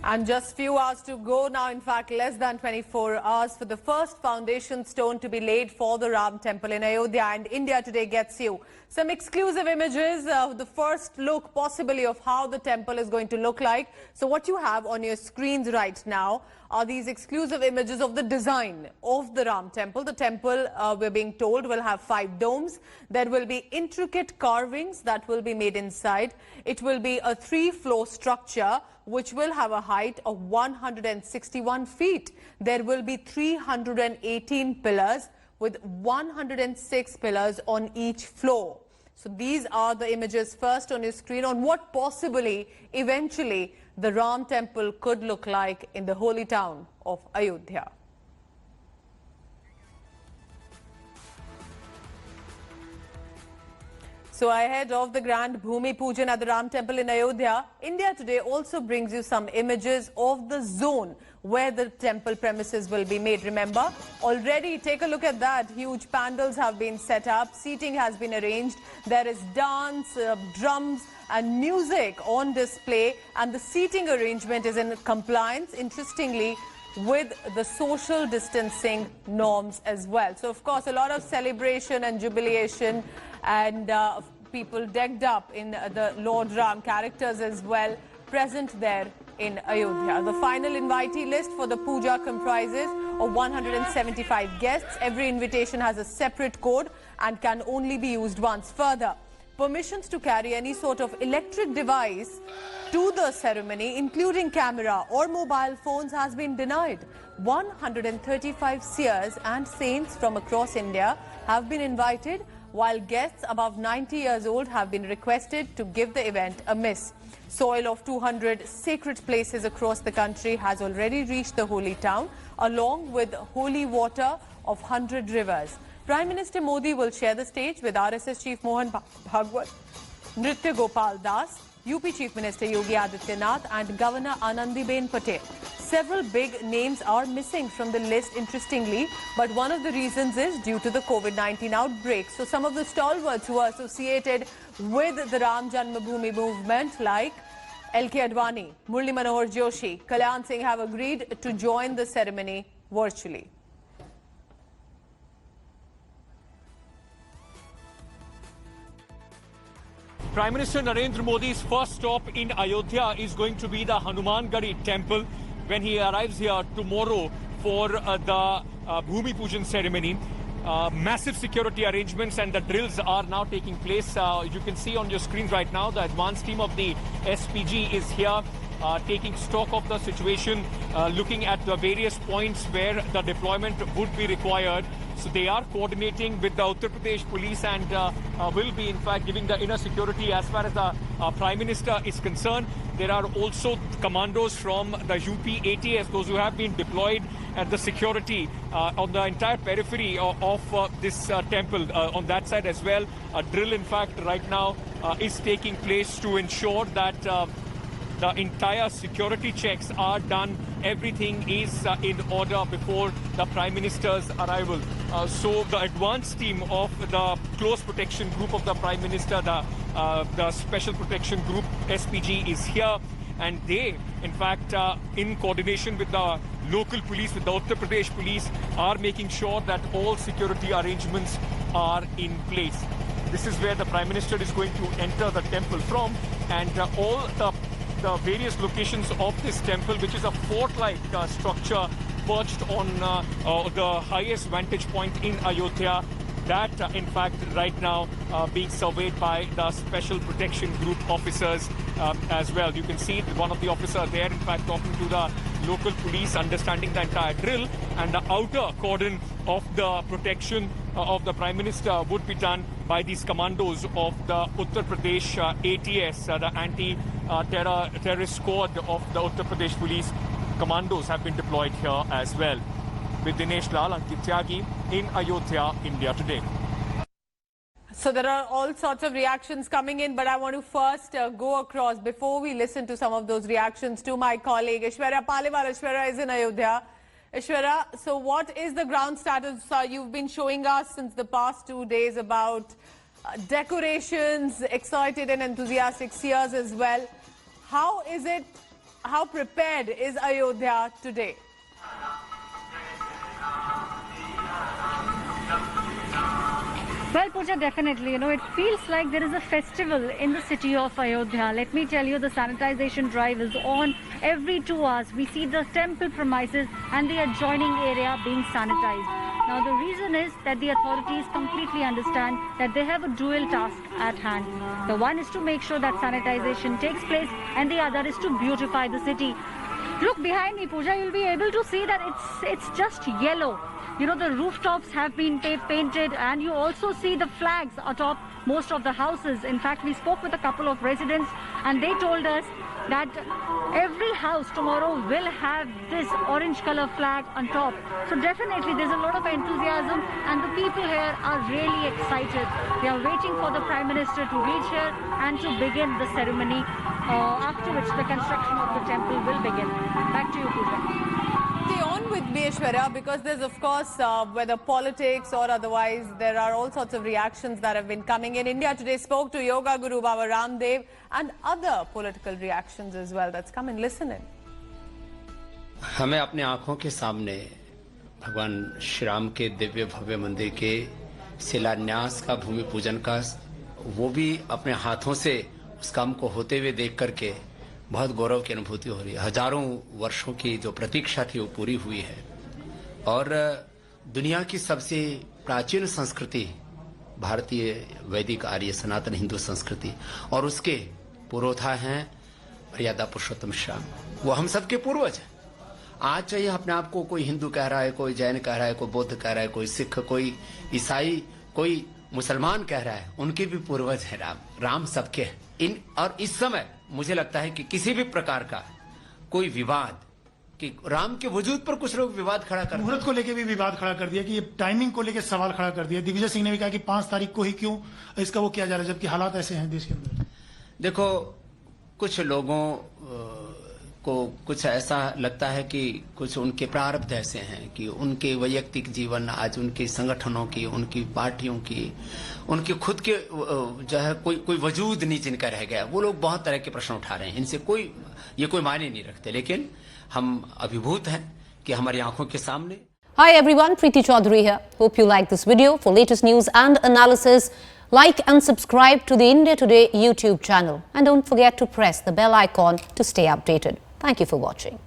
And just few hours to go now, in fact, less than 24 hours for the first foundation stone to be laid for the Ram temple in Ayodhya. And India Today gets you some exclusive images, the first look possibly of how the temple is going to look like. So what you have on your screens right now are these exclusive images of the design of the Ram temple. The temple, we're being told, will have 5 domes. There will be intricate carvings that will be made inside. It will be a 3-floor structure which will have a height of 161 feet. There will be 318 pillars with 106 pillars on each floor. So these are the images first on your screen on what possibly, eventually, the Ram temple could look like in the holy town of Ayodhya. So ahead of the grand Bhumi Pujan at the Ram temple in Ayodhya, India Today also brings you some images of the zone where the temple premises will be made. Remember, already take a look at that. Huge pandals have been set up, seating has been arranged. There is dance, drums and music on display, and the seating arrangement is in compliance, interestingly, with the social distancing norms as well. So, of course, a lot of celebration and jubilation, and people decked up in the Lord Ram characters as well, present there in Ayodhya. The final invitee list for the puja comprises of 175 guests. Every invitation has a separate code and can only be used once. Further, permissions to carry any sort of electric device to the ceremony, including camera or mobile phones, has been denied. 135 seers and saints from across India have been invited, while guests above 90 years old have been requested to give the event a miss. Soil of 200 sacred places across the country has already reached the holy town, along with holy water of 100 rivers. Prime Minister Modi will share the stage with RSS Chief Mohan Bhagwat, Nritya Gopal Das, UP Chief Minister Yogi Adityanath and Governor Anandiben Patel. Several big names are missing from the list, interestingly, but one of the reasons is due to the COVID-19 outbreak. So some of the stalwarts who are associated with the Ram Janmabhoomi movement, like L.K. Advani, Murli Manohar Joshi, Kalyan Singh, have agreed to join the ceremony virtually. Prime Minister Narendra Modi's first stop in Ayodhya is going to be the Hanumangadi temple when he arrives here tomorrow for the Bhumi Pujan ceremony. Massive security arrangements and the drills are now taking place. You can see on your screens right now the advanced team of the SPG is here taking stock of the situation, looking at the various points where the deployment would be required. So they are coordinating with the Uttar Pradesh police and will be in fact giving the inner security as far as the Prime Minister is concerned. There are also commandos from the UP ATS, those who have been deployed at the security on the entire periphery of this temple. On that side as well, a drill in fact right now is taking place to ensure that the entire security checks are done. Everything is in order before the Prime Minister's arrival. So the advanced team of the close protection group of the Prime Minister, the Special Protection Group SPG, is here. And they, in fact, in coordination with the local police, with the Uttar Pradesh police, are making sure that all security arrangements are in place. This is where the Prime Minister is going to enter the temple from, and all the various locations of this temple, which is a fort-like structure perched on the highest vantage point in Ayodhya, that in fact right now being surveyed by the Special Protection Group officers as well. You can see one of the officers there in fact talking to the local police, understanding the entire drill, and the outer cordon of the protection of the Prime Minister would be done by these commandos of the Uttar Pradesh ATS, the anti-terrorist squad of the Uttar Pradesh police. Commandos have been deployed here as well. With Dinesh Lal, Ankit Tyagi in Ayodhya, India Today. So there are all sorts of reactions coming in, but I want to first go across, before we listen to some of those reactions, to my colleague Aishwarya Paliwal. Aishwarya is in Ayodhya. Aishwarya, so what is the ground status? You've been showing us since the past 2 days about decorations, excited and enthusiastic seers as well. How is it how prepared is Ayodhya today? Well, Pooja, definitely. It feels like there is a festival in the city of Ayodhya. Let me tell you, the sanitization drive is on every 2 hours. We see the temple premises and the adjoining area being sanitized. Now, the reason is that the authorities completely understand that they have a dual task at hand. The one is to make sure that sanitization takes place, and the other is to beautify the city. Look behind me, Pooja, you'll be able to see that it's just yellow. The rooftops have been painted, and you also see the flags atop most of the houses. In fact, we spoke with a couple of residents, and they told us that every house tomorrow will have this orange color flag on top. So definitely there's a lot of enthusiasm, and the people here are really excited. They are waiting for the Prime Minister to reach here and to begin the ceremony, after which the construction of the temple will begin. Back to you, Pooja. Stay on with me, Aishwarya, because there's, of course, whether politics or otherwise, there are all sorts of reactions that have been coming in. India today spoke to Yoga Guru Baba Ramdev, and other political reactions as well. That's come in. Listen in. हमें अपने आंखों के सामने भगवान श्री राम के दिव्य भव्य मंदिर के शिलान्यास का, भूमि पूजन का, वो भी अपने हाथों से उस काम को होते हुए देख करके बहुत गौरव की अनुभूति हो रही है। हजारों वर्षों की जो प्रतीक्षा थी वो पूरी हुई है, और दुनिया की सबसे प्राचीन संस्कृति भारतीय वैदिक आर्य सनातन हिंदू संस्कृति, और उसके पुरोधा हैं मर्यादा पुरुषोत्तम श्री राम। वो हम सबके पूर्वज हैं। आज चाहिए अपने आप को कोई हिंदू कह रहा है, कोई जैन कह रहा है, कोई बौद्ध कह रहा है, कोई सिख, कोई ईसाई, कोई मुसलमान कह रहा है, उनके भी पूर्वज हैं राम। राम सबके हैं। और इस समय मुझे लगता है कि किसी भी प्रकार का कोई विवाद, कि राम के वजूद पर कुछ लोग विवाद खड़ा कर, मुहूर्त को लेके भी विवाद खड़ा कर दिया, कि ये टाइमिंग को लेके सवाल खड़ा कर दिया। दिग्विजय सिंह ने भी कहा कि 5 तारीख को ही क्यों इसका वो किया जा रहा है, जबकि हालात ऐसे हैं देश के अंदर। देखो, कुछ लोगों को कुछ ऐसा लगता है कि कुछ उनके प्रारब्ध ऐसे हैं कि उनके वैयक्तिक जीवन, आज उनके संगठनों की, उनकी पार्टियों की, उनके खुद के जो है कोई वजूद नहीं जिनका रह गया। वो लोग बहुत तरह के प्रश्न उठा रहे हैं। इनसे ये कोई मायने नहीं रखते, लेकिन हम अभिभूत हैं कि हमारी आंखों के सामने। Hi everyone, Preeti Chaudhary here. Hope you like this video. For latest news and analysis, like and subscribe to the India Today YouTube channel. And don't forget to press the bell icon to stay updated. Thank you for watching.